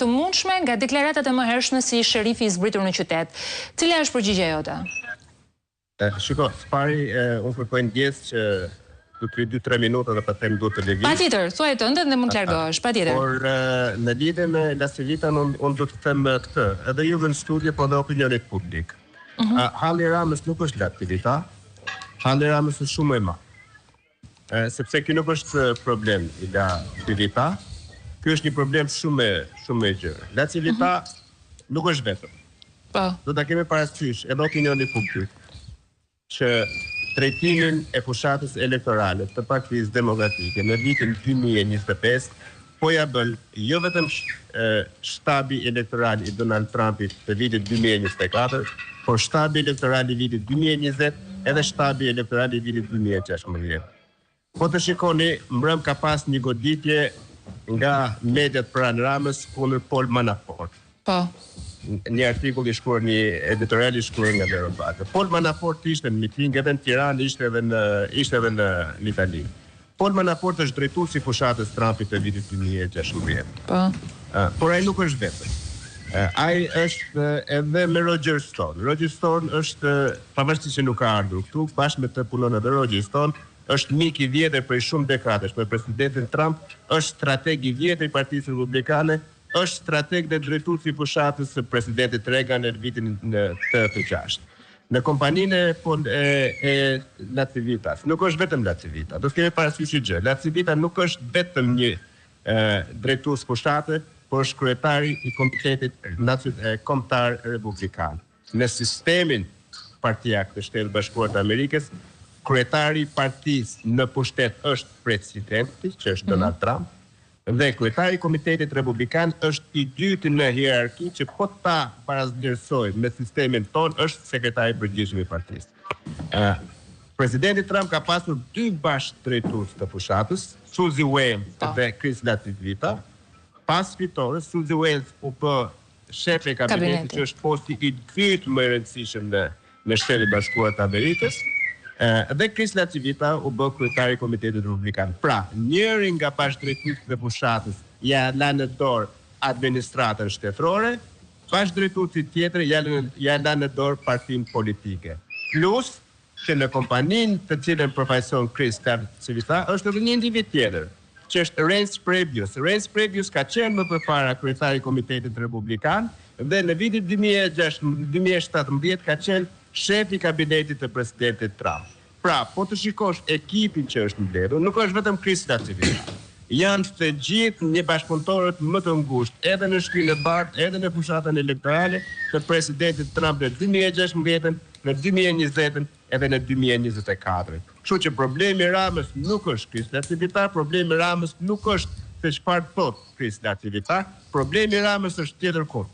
të mundshme nga deklaratat e mëhershme si sherifi i zbritur në qytet. Cila është përgjigjja jote? Shiko, pari unë kërkoj ndjes që do të 2-3 minuta dhe pastaj duhet të lëviz. Patjetër, thuaj tënde dhe mund të largohesh, patjetër. Por në lidhje me Lacivitan unë do të them këtë, edhe ju në studio po dhe opinionit publik. Halli Ramës nuk është Lacivita, Halli Ramës është shumë e madh. Sepse kjo nuk është problem i Lacivita, kjo është një problem shumë e gjerë. Lacivita nuk është vetëm. Po. Do ta kemi parasysh edhe opinionin publik që trajtimin e fushatës elektorale të Partisë Demokratike në vitin 2025 po ja bën jo vetëm shtabi elektoral i Donald Trumpit të vitit 2024, por shtabi elektoral i vitit 2020 edhe shtabi elektoral i vitit 2016. Po të shikoni, mbrëm ka pas një goditje nga mediat pranë Ramës kundër Paul Manafort. Po. Një artikull i shkruar, një editorial i shkruar nga Verobate. Paul Manafort ishte në miting edhe në Tiranë, ishte edhe në Itali. Paul Manafort është drejtuesi i fushatës Trumpit të vitit 2016. Po. Por ai nuk është vetëm. Ai është edhe me Roger Stone. Roger Stone është, pavarësisht që nuk ka ardhur këtu, bashkë me të punon edhe Roger Stone, është mik i vjetër për shumë dekadash për presidentin Trump, është strateg i vjetër i Partisë Republikane, është strateg dhe drejtuesi i fushatës së presidentit Reagan në vitin 86. Në kompaninë e Lacivitas, nuk është vetëm Lacivita, do të kemi parasysh një gjë. Lacivita nuk është vetëm një drejtues fushate, por është kryetari i Komitetit Kombëtar Republikan. Në sistemin partijak të Shtetit Bashkuar të Amerikës, kryetari i partisë në pushtet është presidenti, që është Donald Trump, dhe kryetari i Komitetit Republikan është i dytë në hierarki që po ta parazvlerësoj me sistemin ton është sekretari i përgjithshëm i partisë. Presidenti Trump ka pasur 2 bashkëdrejtues të fushatës, Suzy Wales dhe Chris Lacivita. Pas fitores, Suzy Wales u bë shefe e kabinetit, që është posti i dytë më i rëndësishëm në Shtetet e Bashkuara të Amerikës. Dhe Chris Lacivita u bë kryetari i Komitetit Republikan. Pra, njëri nga bashkëdrejtuesit e fushatës ja la në dorë administratën shtetërore, bashkëdrejtuesi tjetër ja la në dorë partinë politike. Plus që në kompaninë të cilën përfaqëson Chris Lacivita është edhe një individ tjetër, që është Reince Priebus. Reince Priebus ka qenë më përpara kryetari i Komitetit Republikan dhe në vitin 2017 ka qenë shefi i kabinetit të presidentit Trump. Pra, po të shikosh ekipin që është mbledhur, nuk është vetëm Chris Lacivita. Janë të gjithë një bashkëpunëtorët më të ngushtë, edhe në shkrinë e bardhë, edhe në fushatën elektorale të presidentit Trump në 2016, në 2020 edhe në 2024. Kështu që problemi i Ramës nuk është Chris Lacivita, problemi i Ramës nuk është se çfarë thot Chris Lacivita, problemi i Ramës është tjetër kund.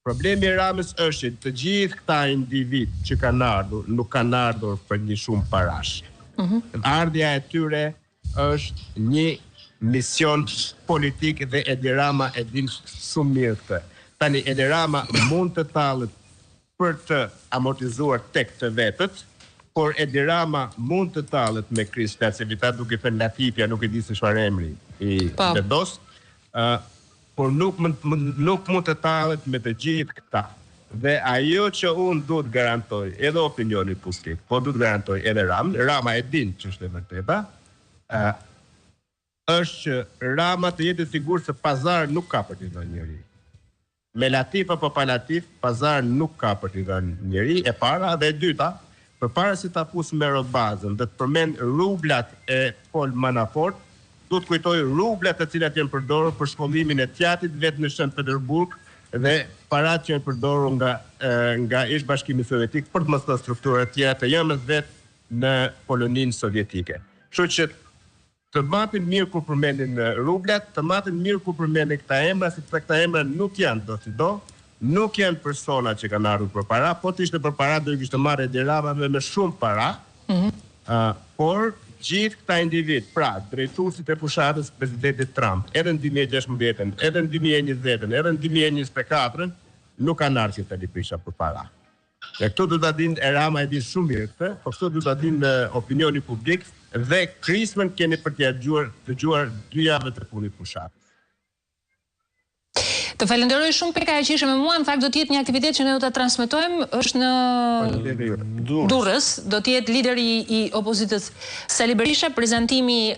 Problemi i Ramës është që të gjithë këta individ që kanë ardhur, nuk kanë ardhur për një shumë parash. Ardhja e tyre është një mision politik dhe Edi Rama e din shumë mirë këtë. Tani Edi Rama mund të tallet për të amortizuar tek të vetët, por Edi Rama mund të tallet me Chris Lacivita, duke thënë Latifja, nuk e di se çfarë emri i vendos, por nuk mund të tallet me të gjithë këta. Dhe ajo që unë duhet garantoj edhe opinioni publik, po duhet garantoj edhe Rama e din që është e vërteta, është që Rama të jetë sigur se pazar nuk ka për t'i dhënë njëri. Me Latif apo pa Latif, pazar nuk ka për t'i dhënë njëri, e para dhe e dyta, përpara se ta fus me bazën dhe të përmend rublat e Paul Manafort, do të kujtoj rublat të cilat janë përdorur për shkollimin e tjatit vetë në Shën Petersburg dhe parat që janë përdorur nga Ish-Bashkimi Sovjetik për të mos thënë struktura të tjera të jëmës vetë në Poloninë Sovjetike. Kështu që të matin mirë kur përmendin rublat, të matin mirë kur përmendin këta emra, sepse këta emra nuk janë do si do, nuk janë persona që kanë ardhur për para, po të ishte për para do i kishte marrë Edi Rama me shumë para, por gjithë këta individ, pra, drejtuesit e fushatës presidentit Trump, edhe në 2016, edhe në 2020, edhe në 2024, nuk kanë ardhur që të prisha për para. Dhe këto do ta dinë e Rama e din shumë mirë këtë, po këto do ta dinë opinioni publik dhe krismën keni për t'ia dëgjuar 2 javë të punit fushatës. Të falenderoj shumë për kaq që ishe me mua. Në fakt do të jetë një aktivitet që ne do ta transmetojmë, është në Durrës, do të jetë lideri i opozitës Sali Berisha, prezantimi